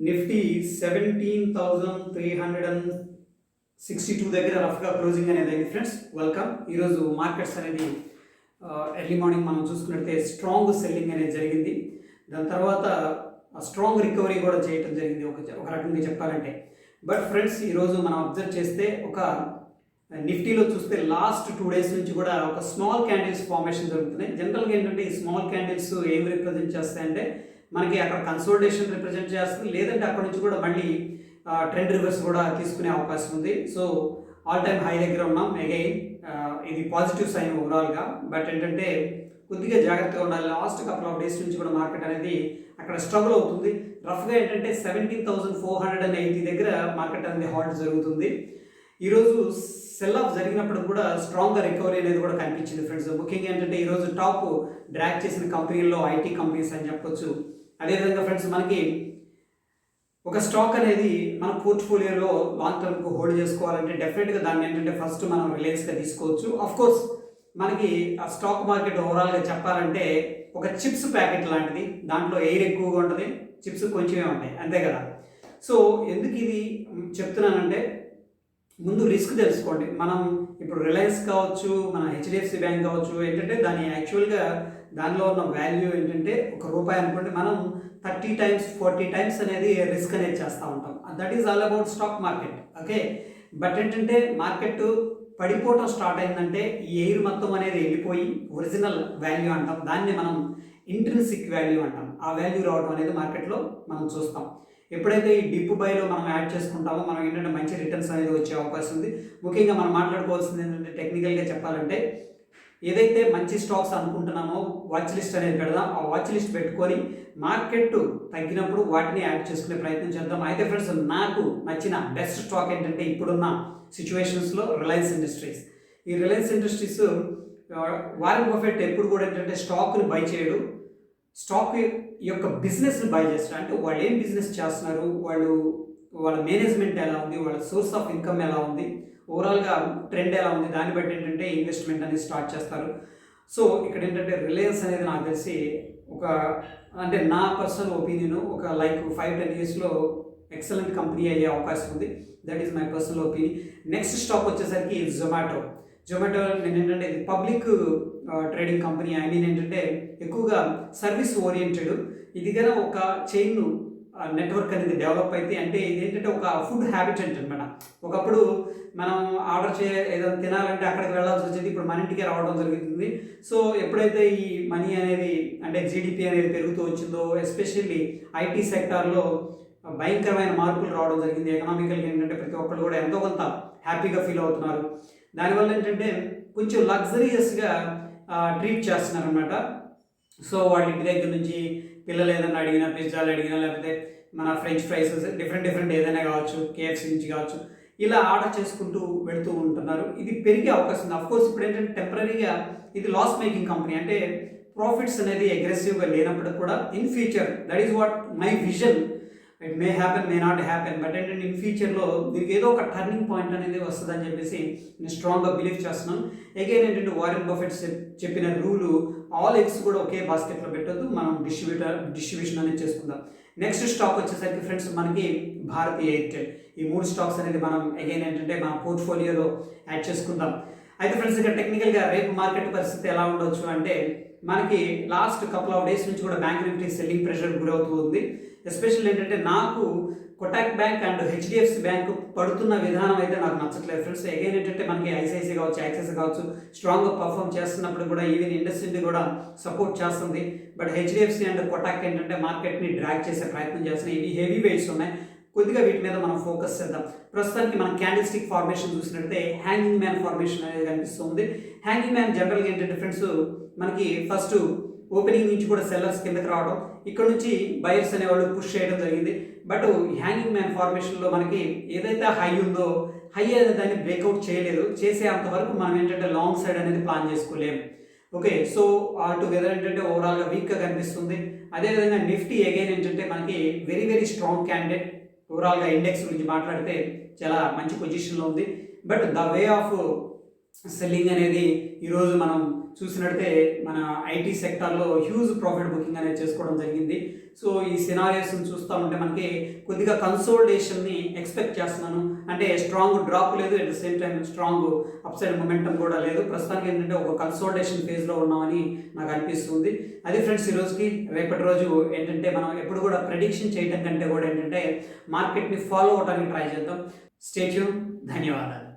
Nifty 17,362 దగ్గర రఫ్గా closing అనేది అయింది ఫ్రెండ్స్. వెల్కమ్. ఈరోజు మార్కెట్స్ అనేది ఎర్లీ మార్నింగ్ మనం చూసుకున్నట్లయితే స్ట్రాంగ్ సెల్లింగ్ అనేది జరిగింది. దాని తర్వాత స్ట్రాంగ్ రికవరీ కూడా చేయటం జరిగింది ఒక రకంగా చెప్పాలంటే. బట్ ఫ్రెండ్స్, ఈరోజు మనం అబ్జర్వ్ చేస్తే ఒక నిఫ్టీలో చూస్తే లాస్ట్ 2 days నుంచి కూడా ఒక స్మాల్ క్యాండిల్స్ ఫార్మేషన్ జరుగుతున్నాయి. జనరల్గా ఏంటంటే ఈ స్మాల్ క్యాండిల్స్ ఏం రిప్రజెంట్ చేస్తాయంటే మనకి అక్కడ కన్సోలిడేషన్ రిప్రజెంట్ చేస్తుంది, లేదంటే అక్కడ నుంచి కూడా మళ్ళీ ట్రెండ్ రివర్స్ కూడా తీసుకునే అవకాశం ఉంది. సో ఆల్ టైమ్ హై దగ్గర ఉన్నాం. అగైన్ ఇది పాజిటివ్ సైన్ ఓవరాల్గా. బట్ ఏంటంటే కొద్దిగా జాగ్రత్తగా ఉండాలి. లాస్ట్ కపుల్ ఆఫ్ డేస్ నుంచి కూడా మార్కెట్ అనేది అక్కడ స్ట్రగుల్ అవుతుంది. రఫ్గా ఏంటంటే 17,480 దగ్గర మార్కెట్ అనేది హాల్ట్ జరుగుతుంది. ఈరోజు సెల్ ఆఫ్ జరిగినప్పుడు కూడా స్ట్రాంగ్గా రికవరీ అనేది కూడా కనిపించింది ఫ్రెండ్స్. ముఖ్యంగా ఏంటంటే ఈరోజు టాప్ డ్రాక్ చేసిన కంపెనీల్లో ఐటీ కంపెనీస్ అని చెప్పొచ్చు. అదేవిధంగా ఫ్రెండ్స్, మనకి ఒక స్టాక్ అనేది మన పోర్ట్ఫోలియోలో లాంగ్ టర్మ్కు హోల్డ్ చేసుకోవాలంటే డెఫినెట్గా దాన్ని ఏంటంటే ఫస్ట్ మనం రిలయన్స్గా తీసుకోవచ్చు. కోర్స్ మనకి ఆ స్టాక్ మార్కెట్ ఓవరాల్గా చెప్పాలంటే ఒక చిప్స్ ప్యాకెట్ లాంటిది. దాంట్లో ఎయిర్ ఎక్కువగా ఉంటుంది, చిప్స్ కొంచెమే ఉంటాయి, అంతే కదా. సో ఎందుకు ఇది చెప్తున్నానంటే ముందు రిస్క్ తెలుసుకోండి. మనం ఇప్పుడు రిలయన్స్ కావచ్చు, మన హెచ్డిఎఫ్సి బ్యాంక్ కావచ్చు, ఏంటంటే దాని యాక్చువల్గా దానిలో ఉన్న వాల్యూ ఏంటంటే ₹1 అనుకోండి, మనం 30 times 40 times అనేది రిస్క్ అనేది చేస్తూ ఉంటాం. That is all about stock market. Okay. But ఏంటంటే మార్కెట్ పడిపోవటం స్టార్ట్ అయిందంటే ఈ ఎయిర్ మొత్తం అనేది వెళ్ళిపోయి ఒరిజినల్ వాల్యూ అంటాం, దాన్ని మనం ఇంట్రిన్సిక్ వాల్యూ అంటాం. ఆ వాల్యూ రావడం అనేది మార్కెట్లో మనం చూస్తాం. ఎప్పుడైతే ఈ డిప్ బైలో మనం యాడ్ చేసుకుంటామో మనం ఏంటంటే మంచి రిటర్న్స్ అనేది వచ్చే అవకాశం ఉంది. ముఖ్యంగా మనం మాట్లాడుకోవాల్సింది ఏంటంటే టెక్నికల్గా చెప్పాలంటే ఏదైతే మంచి స్టాక్స్ అనుకుంటున్నామో వాచ్ లిస్ట్ అనేది పెడదాం. ఆ వాచ్ లిస్ట్ పెట్టుకొని మార్కెట్ తగ్గినప్పుడు వాటిని యాడ్ చేసుకునే ప్రయత్నం చేద్దాం. అయితే ఫ్రెండ్స్, నాకు నచ్చిన బెస్ట్ స్టాక్ ఏంటంటే ఇప్పుడున్న సిచ్యువేషన్స్లో రిలయన్స్ ఇండస్ట్రీస్. ఈ రిలయన్స్ ఇండస్ట్రీస్ వారెన్ బఫెట్ ఎప్పుడు కూడా ఏంటంటే స్టాక్ని బై చేయడు, స్టాక్ యొక్క బిజినెస్ని బై చేస్తారు. అంటే వాళ్ళు ఏం బిజినెస్ చేస్తున్నారు, వాళ్ళ మేనేజ్మెంట్ ఎలా ఉంది, వాళ్ళ సోర్స్ ఆఫ్ ఇన్కమ్ ఎలా ఉంది, ఓవరాల్గా ట్రెండ్ ఎలా ఉంది, దాన్ని బట్టి ఏంటంటే ఇన్వెస్ట్మెంట్ అనేది స్టార్ట్ చేస్తారు. సో ఇక్కడ ఏంటంటే రిలయన్స్ అనేది నాకు తెలిసి అంటే నా పర్సనల్ ఒపీనియన్ ఒక 5-10 yearsలో ఎక్సలెంట్ కంపెనీ అయ్యే అవకాశం ఉంది. That is my personal opinion. Next stock వచ్చేసరికి జొమాటో. నేను ఏంటంటే ఇది public trading company. I mean ఏంటంటే ఎక్కువగా సర్వీస్ ఓరియంటెడ్. ఇది కన్నా ఒక చైన్ నెట్వర్క్ అనేది డెవలప్ అయితే, అంటే ఇది ఏంటంటే ఒక ఫుడ్ హ్యాబిటెంట్ అనమాట. ఒకప్పుడు మనం ఆర్డర్ ఏదైనా తినాలంటే అక్కడికి వెళ్ళాల్సి వచ్చేది, ఇప్పుడు మన ఇంటికే రావడం జరుగుతుంది. సో ఎప్పుడైతే ఈ మనీ అనేది అంటే జీడిపి అనేది పెరుగుతూ వచ్చిందో, ఎస్పెషల్లీ ఐటీ సెక్టార్లో భయంకరమైన మార్పులు రావడం జరిగింది. ఎకనామికల్గా ఏంటంటే ప్రతి ఒక్కరు కూడా ఎంతో కొంత హ్యాపీగా ఫీల్ అవుతున్నారు. దానివల్ల ఏంటంటే కొంచెం లగ్జరియస్గా ట్రీట్ చేస్తున్నారు అనమాట. సో వాళ్ళ ఇంటి దగ్గర నుంచి పిల్లలు ఏదైనా అడిగినా, పిజ్జాలు అడిగినా, లేకపోతే మన ఫ్రెంచ్ ఫ్రైస్ డిఫరెంట్ ఏదైనా కావచ్చు, కేఎఫ్సీ నుంచి కావచ్చు, ఇలా ఆర్డర్ చేసుకుంటూ వెళుతూ ఉంటున్నారు. ఇది పెరిగే అవకాశం ఉంది. అఫ్కోర్స్ ఇప్పుడు ఏంటంటే టెంపరీగా ఇది లాస్ మేకింగ్ కంపెనీ, అంటే ప్రాఫిట్స్ అనేది అగ్రెసివ్గా లేనప్పుడు కూడా in future, that is what my vision. It may happen, may not happen, but ఏంటంటే ఇన్ ఫ్యూచర్లో దీనికి ఏదో ఒక టర్నింగ్ పాయింట్ అనేది వస్తుందని చెప్పేసి నేను స్ట్రాంగ్గా బిలీవ్ చేస్తున్నాను. అగైన్ ఏంటంటే వారెన్ బఫెట్ చెప్పిన రూలు ఆల్ ఎగ్స్ కూడా ఒకే బాస్కెట్లో పెట్టొద్దు, మనం డిస్ట్రిబ్యూషన్ అనేది చేసుకుందాం. నెక్స్ట్ స్టాక్ వచ్చేసరికి ఫ్రెండ్స్ మనకి భారతీ ఎయిర్టెల్. ఈ 3 స్టాక్స్ అనేది మనం అగైన్ ఏంటంటే మన పోర్ట్ఫోలియోలో యాడ్ చేసుకుందాం. అయితే ఫ్రెండ్స్, ఇక్కడ టెక్నికల్గా రేపు మార్కెట్ పరిస్థితి ఎలా ఉండొచ్చు అంటే మనకి లాస్ట్ కపుల్ ఆఫ్ డేస్ నుంచి కూడా బ్యాంక్ నిఫ్టీ సెల్లింగ్ ప్రెషర్ గురవుతూ ఉంది. ఎస్పెషల్లీ ఏంటంటే నాకు Kotak bank and HDFC bank పడుతున్న విధానం అయితే నాకు నచ్చట్లేదు ఫ్రెండ్స్. అగైన్ ఏంటంటే మనకి ఐసిఐసి కావచ్చు, యాక్సిస్ కావచ్చు స్ట్రాంగ్గా పర్ఫామ్ చేస్తున్నప్పుడు కూడా ఈవెన్ ఇండస్ట్రీని కూడా సపోర్ట్ చేస్తుంది. బట్ హెచ్డిఎఫ్సి అండ్ కొటాక్ ఏంటంటే మార్కెట్ని డ్రాగ్ చేసే ప్రయత్నం చేస్తున్నాయి. ఇవి హెవీ వెయిట్స్ ఉన్నాయి, కొద్దిగా వీటి మీద మనం ఫోకస్ చేద్దాం. ప్రస్తుతానికి మనం క్యాండిల్ స్టిక్ ఫార్మేషన్ చూసినట్లయితే హ్యాంగింగ్ మ్యాన్ ఫార్మేషన్ అనేది కనిపిస్తుంది. హ్యాంగింగ్ మ్యాన్ జనరల్గా ఏంటంటే ఫ్రెండ్స్ మనకి ఫస్ట్ ఓపెనింగ్ నుంచి కూడా సెల్లర్స్ కిందకి రావడం, ఇక్కడ నుంచి బయర్స్ అనేవాళ్ళు పుష్ చేయడం జరిగింది. బట్ హ్యాంగింగ్ మ్యాన్ ఫార్మేషన్లో మనకి ఏదైతే హై ఉందో హై అనేది దాన్ని బ్రేక్అవుట్ చేయలేదు. చేసే అంతవరకు మనం ఏంటంటే లాంగ్ సైడ్ అనేది ప్లాన్ చేసుకోలేము. ఓకే. సో ఆల్ టుగెదర్ ఏంటంటే ఓవరాల్గా వీక్గా కనిపిస్తుంది. అదేవిధంగా నిఫ్టీ అగైన్ ఏంటంటే మనకి వెరీ స్ట్రాంగ్ క్యాండిడేట్. ఓవరాల్గా ఇండెక్స్ గురించి మాట్లాడితే చాలా మంచి పొజిషన్లో ఉంది. But the way of selling అనేది ఈరోజు మనం చూసినట్టే మన ఐటీ సెక్టార్లో హ్యూజ్ ప్రాఫిట్ బుకింగ్ అనేది చేసుకోవడం జరిగింది. సో ఈ సినారియోస్ని చూస్తూ ఉంటే మనకి కొద్దిగా కన్సోలిడేషన్ని ఎక్స్పెక్ట్ చేస్తున్నాను. అంటే స్ట్రాంగ్ డ్రాప్ లేదు, at the same time strong upside momentum కూడా లేదు. ప్రస్తుతానికి ఏంటంటే ఒక కన్సోలిడేషన్ ఫేజ్లో ఉన్నామని నాకు అనిపిస్తుంది. అది ఫ్రెండ్స్ ఈరోజుకి. రేపటి రోజు ఏంటంటే మనం ఎప్పుడు కూడా ప్రెడిక్షన్ చేయడం కంటే కూడా ఏంటంటే మార్కెట్ని ఫాలో అవడానికి ట్రై చేద్దాం. Stay tune. ధన్యవాదాలు.